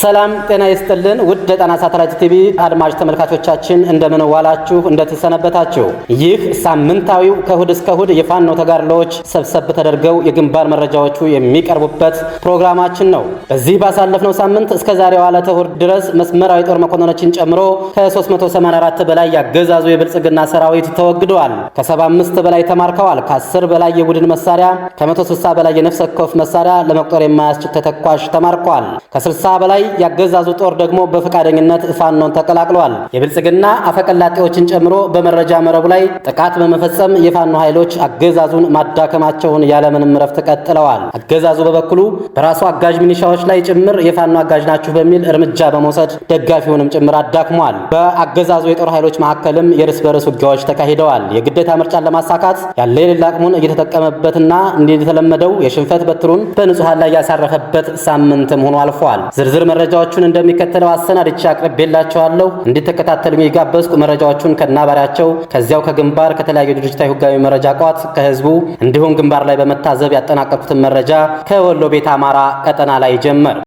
ሰላም ጤና ይስጥልን ውድ ጣና ሳተላይት ቲቪ አድማጭ ተመልካቾቻችን እንደምን ዋላችሁ እንደተሰነበታችሁ። ይህ ሳምንታዊው ከእሁድ እስከ እሁድ የፋኖ ተጋድሎዎች ሰብሰብ ተደርገው የግንባር መረጃዎቹ የሚቀርቡበት ፕሮግራማችን ነው። በዚህ ባሳለፍነው ሳምንት እስከ ዛሬው ዕለተ እሁድ ድረስ መስመራዊ ጦር መኮንኖችን ጨምሮ ከ384 በላይ ያገዛዙ የብልጽግና ሰራዊት ተወግደዋል። ከ75 በላይ ተማርከዋል። ከ10 በላይ የቡድን መሳሪያ፣ ከ160 በላይ የነፍስ ወከፍ መሳሪያ ለመቁጠር የማያስችል ተተኳሽ ተማርኳል። ከ60 በላይ ያገዛዙ ጦር ደግሞ በፈቃደኝነት ፋኖን ተቀላቅሏል። የብልጽግና አፈቀላጤዎችን ጨምሮ በመረጃ መረቡ ላይ ጥቃት በመፈጸም የፋኖ ኃይሎች አገዛዙን ማዳከማቸውን ያለምንም ረፍት ቀጥለዋል። አገዛዙ በበኩሉ በራሱ አጋዥ ሚኒሻዎች ላይ ጭምር የፋኖ አጋዥ ናችሁ በሚል እርምጃ በመውሰድ ደጋፊውንም ጭምር አዳክሟል። በአገዛዙ የጦር ኃይሎች መካከልም የእርስ በርስ ውጊያዎች ተካሂደዋል። የግዴታ ምርጫን ለማሳካት ያለ የሌላ አቅሙን እየተጠቀመበትና እንደተለመደው የሽንፈት በትሩን በንጹሃን ላይ ያሳረፈበት ሳምንትም ሆኖ አልፏል። ዝርዝር መረጃዎቹን እንደሚከተለው አሰናድቼ አቅርቤላችኋለሁ። እንድትከታተሉ የጋበዝኩ መረጃዎቹን ከናባሪያቸው ከዚያው ከግንባር ከተለያዩ ድርጅታዊ ህጋዊ መረጃ ቋት ከህዝቡ እንዲሁም ግንባር ላይ በመታዘብ ያጠናቀቁትን መረጃ ከወሎ ቤት አማራ ቀጠና ላይ ጀመር።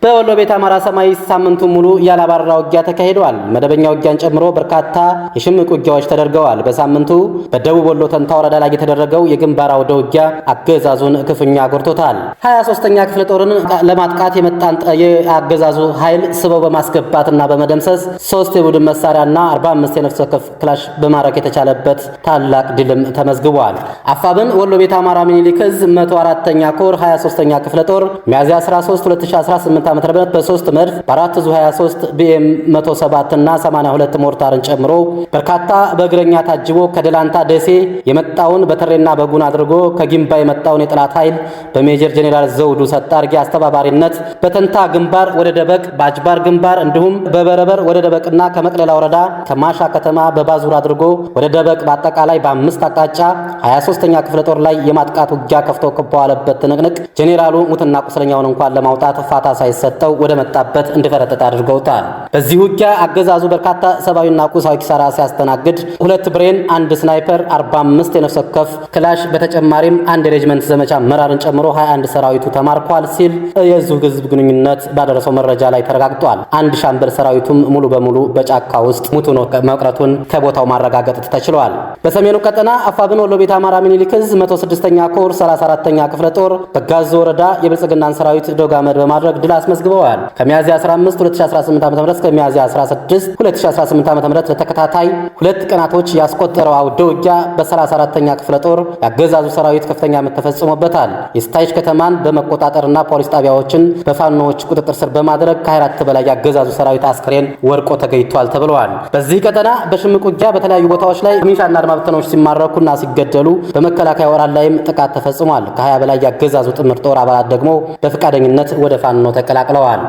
በወሎ ቤት አማራ ሰማይ ሳምንቱ ሙሉ ያላባራ ውጊያ ተካሂዷል። መደበኛ ውጊያን ጨምሮ በርካታ የሽምቅ ውጊያዎች ተደርገዋል። በሳምንቱ በደቡብ ወሎ ተንታ ወረዳ ላይ የተደረገው የግንባር አውደ ውጊያ አገዛዙን ክፉኛ ጎድቶታል። 23ኛ ክፍለ ጦርን ለማጥቃት የመጣን የአገዛዙ ኃይል ስበው በማስገባትና በመደምሰስ 3 የቡድን መሳሪያና 45 የነፍስ ወከፍ ክላሽ በማረክ የተቻለበት ታላቅ ድልም ተመዝግቧል። አፋብን ወሎ ቤት አማራ ሚኒሊክ ዕዝ 104ኛ ኮር 23ኛ ክፍለ ጦር ሚያዝያ 13 2018 ዓመተ በ3 መድፍ በ4 ዙ 23 ቢኤም 107 እና 82 ሞርታርን ጨምሮ በርካታ በእግረኛ ታጅቦ ከደላንታ ደሴ የመጣውን በተሬና በጉን አድርጎ ከጊምባ የመጣውን የጥላት ኃይል በሜጀር ጄኔራል ዘውዱ ሰጣርጌ አስተባባሪነት በተንታ ግንባር ወደ ደበቅ በአጅባር ግንባር እንዲሁም በበረበር ወደ ደበቅና ከመቅለላ ወረዳ ከማሻ ከተማ በባዙር አድርጎ ወደ ደበቅ በአጠቃላይ በ5 አቅጣጫ 23ኛ ክፍለ ጦር ላይ የማጥቃት ውጊያ ከፍቶ ከበዋለበት ትንቅንቅ ጄኔራሉ ሙትና ቁስለኛውን እንኳን ለማውጣት ፋታ ሳይሰጠው ወደ መጣበት እንዲፈረጠጥ አድርገውታል። በዚህ ውጊያ አገዛዙ በርካታ ሰብአዊና ቁሳዊ ኪሳራ ሲያስተናግድ 2 ብሬን፣ 1 ስናይፐር፣ 45 የነፍስ ወከፍ ክላሽ በተጨማሪም 1 ሬጅመንት ዘመቻ አመራርን ጨምሮ 21 ሰራዊቱ ተማርኳል ሲል የዙ ህዝብ ግንኙነት ባደረሰው መረጃ ላይ ተረጋግጧል። 1 ሻምበል ሰራዊቱም ሙሉ በሙሉ በጫካ ውስጥ ሙቶ መቅረቱን ከቦታው ማረጋገጥ ተችሏል። በሰሜኑ ቀጠና አፋብን ወሎ ቤት አማራ ሚኒሊክ ዕዝ 106ኛ ኮር 34ኛ ክፍለ ጦር በጋዞ ወረዳ የብልጽግናን ሰራዊት ዶጋመድ በማድረግ ድል አስመዝግበዋል። ከሚያዝያ 15 2018 ዓ.ም እስከ ሚያዝያ 16 2018 ዓ.ም ለተከታታይ 2 ቀናቶች ያስቆጠረው አውደ ውጊያ በ34ኛ ክፍለ ጦር ያገዛዙ ሰራዊት ከፍተኛ ምት ተፈጽሞበታል። የስታይሽ ከተማን በመቆጣጠርና ፖሊስ ጣቢያዎችን በፋኖዎች ቁጥጥር ስር በማድረግ ከ24 በላይ ያገዛዙ ሰራዊት አስክሬን ወርቆ ተገኝቷል ተብሏል። በዚህ ቀጠና በሽምቅ ውጊያ በተለያዩ ቦታዎች ላይ ሚሊሻና አድማ ብተናዎች ሲማረኩና ሲገደሉ በመከላከያ ወራል ላይም ጥቃት ተፈጽሟል። ከ20 በላይ ያገዛዙ ጥምር ጦር አባላት ደግሞ በፈቃደኝነት ወደ ፋኖ ተቀላቅለዋል።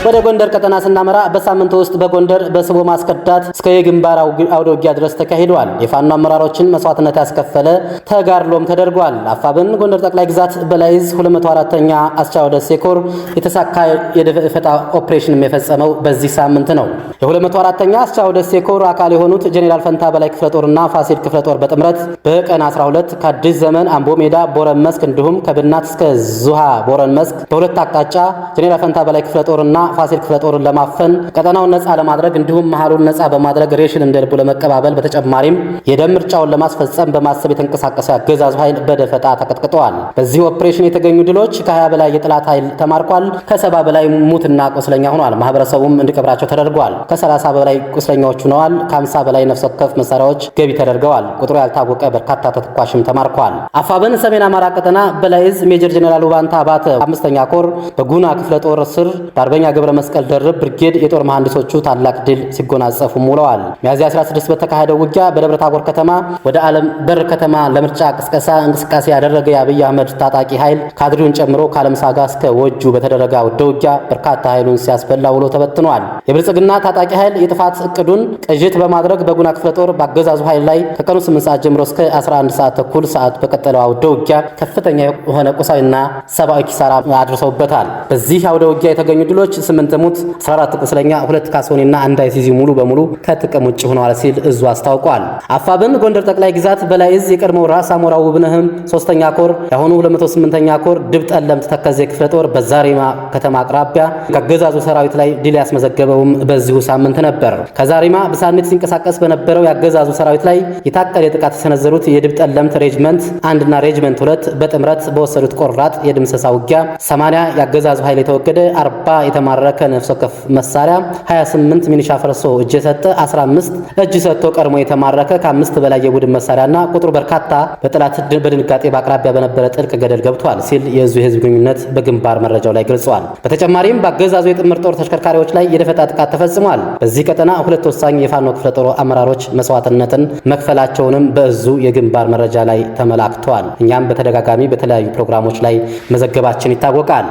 ወደ ጎንደር ቀጠና ስናመራ በሳምንቱ ውስጥ በጎንደር በስቦ ማስከዳት እስከ የግንባር አውደ ውጊያ ድረስ ተካሂዷል። የፋኖ አመራሮችን መስዋዕትነት ያስከፈለ ተጋድሎም ተደርጓል። አፋብን ጎንደር ጠቅላይ ግዛት በላይ ዕዝ 204ኛ አስቻው ደሴ ኮር የተሳካ የደፈጣ ኦፕሬሽን የፈጸመው በዚህ ሳምንት ነው። የ204ኛ አስቻው ደሴ ኮር አካል የሆኑት ጄኔራል ፈንታ በላይ ክፍለ ጦርና ፋሲል ክፍለ ጦር በጥምረት በቀን 12 ከአዲስ ዘመን አምቦ ሜዳ ቦረን መስክ እንዲሁም ከብናት እስከ ዙሃ ቦረን መስክ በሁለት አቅጣጫ ጄኔራል ፈንታ በላይ ክፍለ ጦርና ፋሲል ክፍለ ጦርን ለማፈን ቀጠናውን ነፃ ለማድረግ እንዲሁም መሃሉን ነፃ በማድረግ ሬሽን እንደልቡ ለመቀባበል በተጨማሪም የደም ምርጫውን ለማስፈጸም በማሰብ የተንቀሳቀሰ ያገዛዙ ኃይል በደፈጣ ተቀጥቅጠዋል። በዚህ ኦፕሬሽን የተገኙ ድሎች ከ20 በላይ የጥላት ኃይል ተማርኳል። ከ70 በላይ ሙትና ቁስለኛ ሆኗል። ማህበረሰቡም እንዲቀብራቸው ተደርጓል። ከ30 በላይ ቁስለኛዎች ሆነዋል። ከ50 በላይ ነፍስ ወከፍ መሳሪያዎች ገቢ ተደርገዋል። ቁጥሩ ያልታወቀ በርካታ ተተኳሽም ተማርኳል። አፋብን ሰሜን አማራ ቀጠና በላይ ዕዝ ሜጀር ጄኔራል ውባንታ አባተ 5ኛ ኮር በጉና ክፍለ ጦር ስር በአርበኛ ገብረ መስቀል ደርብ ብርጌድ የጦር መሐንዲሶቹ ታላቅ ድል ሲጎናጸፉ ውለዋል። ሚያዝያ 16 በተካሄደው ውጊያ በደብረ ታቦር ከተማ ወደ ዓለም በር ከተማ ለምርጫ ቅስቀሳ እንቅስቃሴ ያደረገ የአብይ አህመድ ታጣቂ ኃይል ካድሬውን ጨምሮ ከዓለም ሳጋ እስከ ወጁ በተደረገ አውደ ውጊያ በርካታ ኃይሉን ሲያስበላ ውሎ ተበትኗል። የብልጽግና ታጣቂ ኃይል የጥፋት እቅዱን ቅዥት በማድረግ በጉና ክፍለ ጦር በአገዛዙ ኃይል ላይ ከቀኑ 8 ሰዓት ጀምሮ እስከ 11 ሰዓት ተኩል ሰዓት በቀጠለው አውደ ውጊያ ከፍተኛ የሆነ ቁሳዊና ሰብአዊ ኪሳራ አድርሰውበታል። በዚህ አውደ ውጊያ የተገኙ ድሎች 8 ሙት 14 ቁስለኛ 2 ካሶኒና 1 አይሲዚ ሙሉ በሙሉ ከጥቅም ውጭ ሆነዋል ሲል እዙ አስታውቋል። አፋብን ጎንደር ጠቅላይ ግዛት በላይ እዝ የቀድሞው ራስ አሞራው ውብነህም 3ኛ ኮር ያሁኑ 208ኛ ኮር ድብ ጠለምት ተከዜ ክፍለ ጦር በዛሪማ ከተማ አቅራቢያ ከአገዛዙ ሰራዊት ላይ ድል ያስመዘገበውም በዚሁ ሳምንት ነበር። ከዛሪማ በሳንት ሲንቀሳቀስ በነበረው የአገዛዙ ሰራዊት ላይ የታቀደ ጥቃት የሰነዘሩት የድብ ጠለምት ሬጅመንት 1 እና ሬጅመንት 2 በጥምረት በወሰዱት ቆራጥ የድምሰሳ ውጊያ 80 የአገዛዙ ኃይል የተወገደ 40 የተማረከ ነፍስ ወከፍ መሳሪያ 28 ሚኒሻ ፈርሶ እጅ የሰጠ 15 እጅ ሰጥቶ ቀድሞ የተማረከ ከ5 በላይ የቡድን መሳሪያና ቁጥሩ በርካታ በጥላት በድንጋጤ በአቅራቢያ በነበረ ጥልቅ ገደል ገብቷል ሲል የዙ የህዝብ ግንኙነት በግንባር መረጃው ላይ ገልጿል። በተጨማሪም በአገዛዙ የጥምር ጦር ተሽከርካሪዎች ላይ የደፈጣ ጥቃት ተፈጽሟል። በዚህ ቀጠና 2 ወሳኝ የፋኖ ክፍለ ጦር አመራሮች መስዋዕትነትን መክፈላቸውንም በዙ የግንባር መረጃ ላይ ተመላክቷል። እኛም በተደጋጋሚ በተለያዩ ፕሮግራሞች ላይ መዘገባችን ይታወቃል።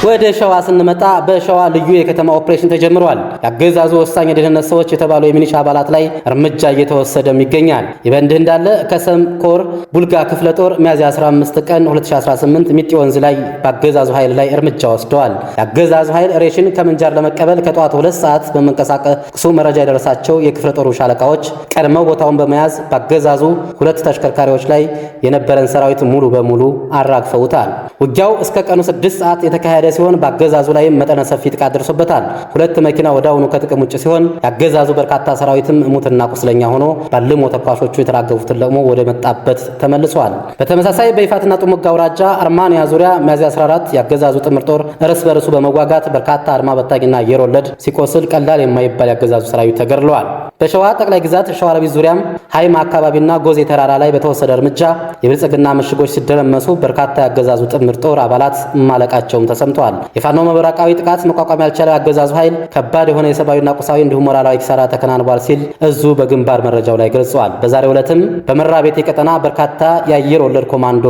ወደ ሸዋ ስንመጣ በሸዋ ልዩ የከተማ ኦፕሬሽን ተጀምሯል። የአገዛዙ ወሳኝ የደህንነት ሰዎች የተባሉ የሚሊሻ አባላት ላይ እርምጃ እየተወሰደም ይገኛል። ይህ በእንዲህ እንዳለ ከሰም ኮር ቡልጋ ክፍለ ጦር ሚያዝያ 15 ቀን 2018 ሚጢ ወንዝ ላይ በአገዛዙ ኃይል ላይ እርምጃ ወስደዋል። የአገዛዙ ኃይል ሬሽን ከምንጃር ለመቀበል ከጠዋቱ 2 ሰዓት በመንቀሳቀሱ መረጃ የደረሳቸው የክፍለ ጦሩ ሻለቃዎች ቀድመው ቦታውን በመያዝ በአገዛዙ 2 ተሽከርካሪዎች ላይ የነበረን ሰራዊት ሙሉ በሙሉ አራግፈውታል። ውጊያው እስከ ቀኑ 6 ሰዓት የተካሄደ ሲሆን በአገዛዙ ላይ መጠነ ሰፊ ጥቃት ደርሶበታል። 2 መኪና ወዳውኑ ከጥቅም ውጭ ሲሆን ያገዛዙ በርካታ ሰራዊትም ሙትና ቁስለኛ ሆኖ ባልሞ ተኳሾቹ የተራገፉትን ለሞ ወደ መጣበት ተመልሷል። በተመሳሳይ በይፋትና ጥሙጋ አውራጃ አርማንያ ዙሪያ ሚያዝያ 14 ያገዛዙ ጥምር ጦር እርስ በርሱ በመዋጋት በርካታ አድማ በታኝና አየር ወለድ ሲቆስል ቀላል የማይባል ያገዛዙ ሰራዊት ተገድለዋል። በሸዋ ጠቅላይ ግዛት ሸዋሮቢት ዙሪያም ሃይማ አካባቢና ጎዜ ተራራ ላይ በተወሰደ እርምጃ የብልጽግና ምሽጎች ሲደረመሱ በርካታ ያገዛዙ ጥምር ጦር አባላት ማለቃቸውም ተሰምቷል። የፋኖ መብራቃዊ ጥቃት መቋቋም ያልቻለው ያገዛዙ ኃይል ከባድ የሆነ የሰብአዊና ቁሳዊ እንዲሁም ሞራላዊ ኪሳራ ተከናንቧል ሲል እዙ በግንባር መረጃው ላይ ገልጿል። በዛሬው ዕለትም በመራቤቴ ቀጠና በርካታ የአየር ወለድ ኮማንዶ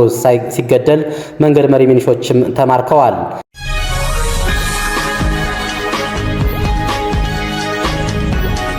ሲገደል መንገድ መሪ ሚኒሾችም ተማርከዋል።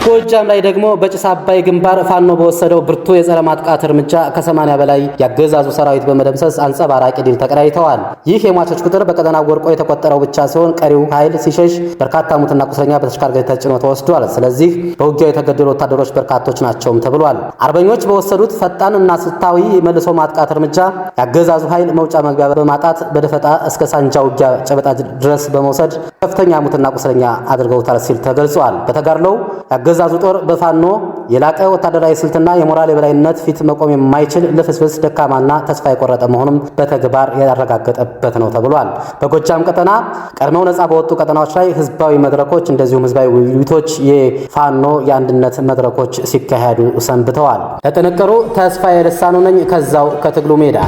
ጎጃም ላይ ደግሞ በጭስ አባይ ግንባር ፋኖ በወሰደው ብርቱ የጸረ ማጥቃት እርምጃ ከ80 በላይ ያገዛዙ ሰራዊት በመደምሰስ አንጸባራቂ ድል ተቀዳጅተዋል። ይህ የሟቾች ቁጥር በቀጠናው ወርቆ የተቆጠረው ብቻ ሲሆን ቀሪው ኃይል ሲሸሽ በርካታ ሙትና ቁስለኛ በተሽከርካሪ ተጭኖ ተወስዷል። ስለዚህ በውጊያው የተገደሉ ወታደሮች በርካቶች ናቸውም ተብሏል። አርበኞች በወሰዱት ፈጣን እና ስልታዊ መልሶ ማጥቃት እርምጃ ያገዛዙ ኃይል መውጫ መግቢያ በማጣት በደፈጣ እስከ ሳንጃ ውጊያ ጨበጣ ድረስ በመውሰድ ከፍተኛ ሙትና ቁስለኛ አድርገውታል ሲል ተገልጿል። በተጋድሎው ያገዛዙ ጦር በፋኖ የላቀ ወታደራዊ ስልትና የሞራል የበላይነት ፊት መቆም የማይችል ልፍስፍስ ደካማና ተስፋ የቆረጠ መሆኑን በተግባር ያረጋገጠበት ነው ተብሏል። በጎጃም ቀጠና ቀድመው ነፃ በወጡ ቀጠናዎች ላይ ህዝባዊ መድረኮች እንደዚሁም ህዝባዊ ውይይቶች፣ የፋኖ የአንድነት መድረኮች ሲካሄዱ ሰንብተዋል። ለጥንቅሩ ተስፋዬ ልሳኑ ነኝ ከዛው ከትግሉ ሜዳ።